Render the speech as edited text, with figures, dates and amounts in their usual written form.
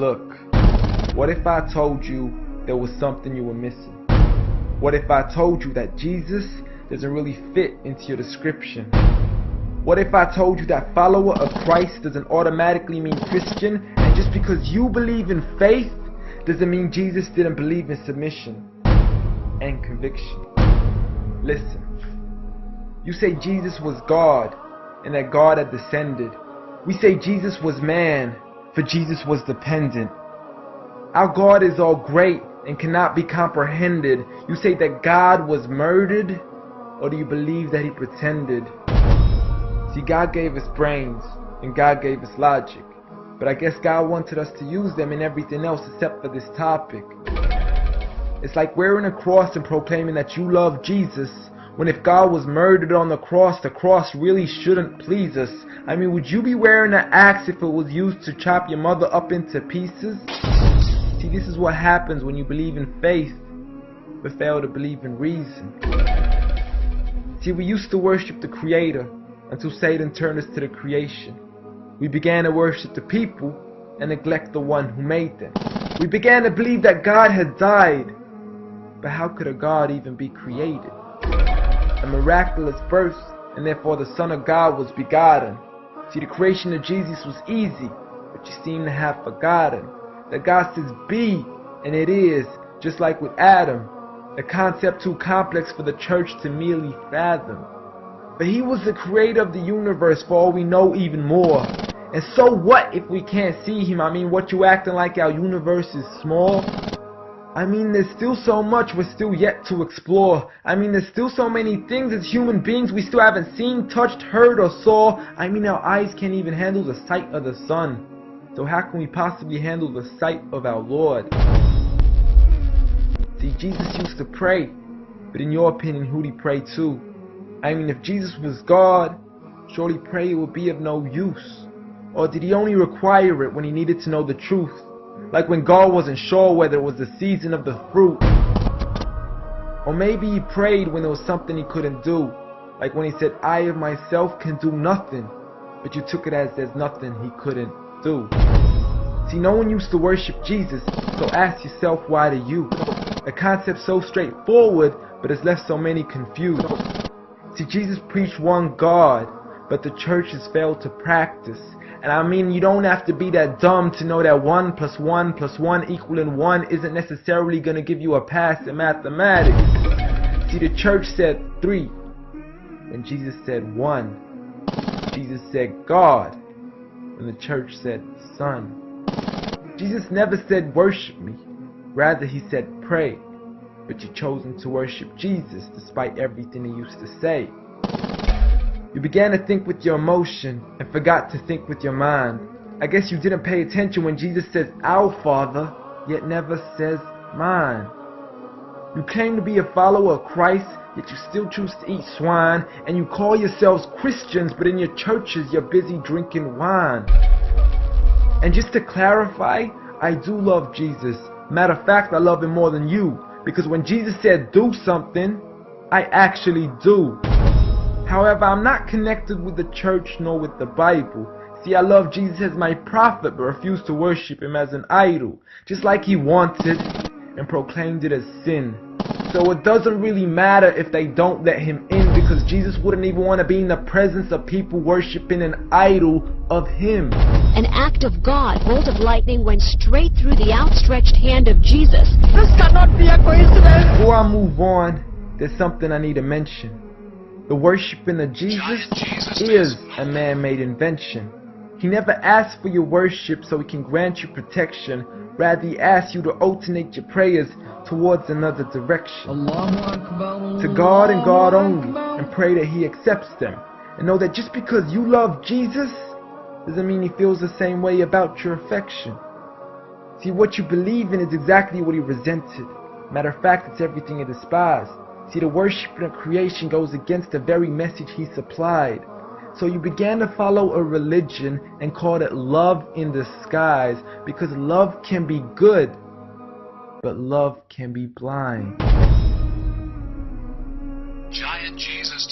Look, what if I told you there was something you were missing? What if I told you that Jesus doesn't really fit into your description? What if I told you that follower of Christ doesn't automatically mean Christian, and just because you believe in faith doesn't mean Jesus didn't believe in submission and conviction? Listen, you say Jesus was God and that God had descended. We say Jesus was man, for Jesus was dependent. Our God is all great and cannot be comprehended. You say that God was murdered, or do you believe that he pretended? See, God gave us brains and God gave us logic, but I guess God wanted us to use them in everything else except for this topic. It's like wearing a cross and proclaiming that you love Jesus, when if God was murdered on the cross really shouldn't please us. I mean, would you be wearing an axe if it was used to chop your mother up into pieces? See, this is what happens when you believe in faith, but fail to believe in reason. See, we used to worship the Creator until Satan turned us to the creation. We began to worship the people and neglect the one who made them. We began to believe that God had died, but how could a God even be created? A miraculous birth, and therefore the Son of God was begotten. See, the creation of Jesus was easy, but you seem to have forgotten that God says be, and it is, just like with Adam, a concept too complex for the church to merely fathom. But he was the creator of the universe, for all we know, even more. And so what if we can't see him? I mean, what, you acting like our universe is small? I mean, there's still so much we're still yet to explore. I mean, there's still so many things as human beings we still haven't seen, touched, heard, or saw. I mean, our eyes can't even handle the sight of the sun. So how can we possibly handle the sight of our Lord? See, Jesus used to pray, but in your opinion, who'd he pray to? I mean, if Jesus was God, surely prayer would be of no use. Or did he only require it when he needed to know the truth? Like when God wasn't sure whether it was the season of the fruit. Or maybe he prayed when there was something he couldn't do. Like when he said, I of myself can do nothing. But you took it as there's nothing he couldn't do. See, no one used to worship Jesus, so ask yourself, why do you? A concept so straightforward, but has left so many confused. See, Jesus preached one God, but the church has failed to practice. And I mean, you don't have to be that dumb to know that 1 + 1 + 1 equaling 1 isn't necessarily going to give you a pass in mathematics. See, the church said 3, and Jesus said 1. Jesus said God, and the church said Son. Jesus never said worship me, rather he said pray. But you've chosen to worship Jesus despite everything he used to say. You began to think with your emotion and forgot to think with your mind. I guess you didn't pay attention when Jesus says our Father, yet never says mine. You claim to be a follower of Christ, yet you still choose to eat swine, and you call yourselves Christians, but in your churches you're busy drinking wine. And just to clarify, I do love Jesus. Matter of fact, I love him more than you, because when Jesus said do something, I actually do. However, I'm not connected with the church nor with the Bible. See, I love Jesus as my prophet, but refuse to worship him as an idol, just like he wanted and proclaimed it as sin. So it doesn't really matter if they don't let him in, because Jesus wouldn't even want to be in the presence of people worshiping an idol of him. An act of God, bolt of lightning went straight through the outstretched hand of Jesus. This cannot be a coincidence. Before I move on, there's something I need to mention. The worshiping of Jesus is a man-made invention. He never asked for your worship so he can grant you protection. Rather, he asks you to alternate your prayers towards another direction. To God and God only, and pray that he accepts them. And know that just because you love Jesus doesn't mean he feels the same way about your affection. See, what you believe in is exactly what he resented. Matter of fact, it's everything he despised. See, the worshiping of creation goes against the very message he supplied. So you began to follow a religion and called it love in disguise, because love can be good, but love can be blind. Giant Jesus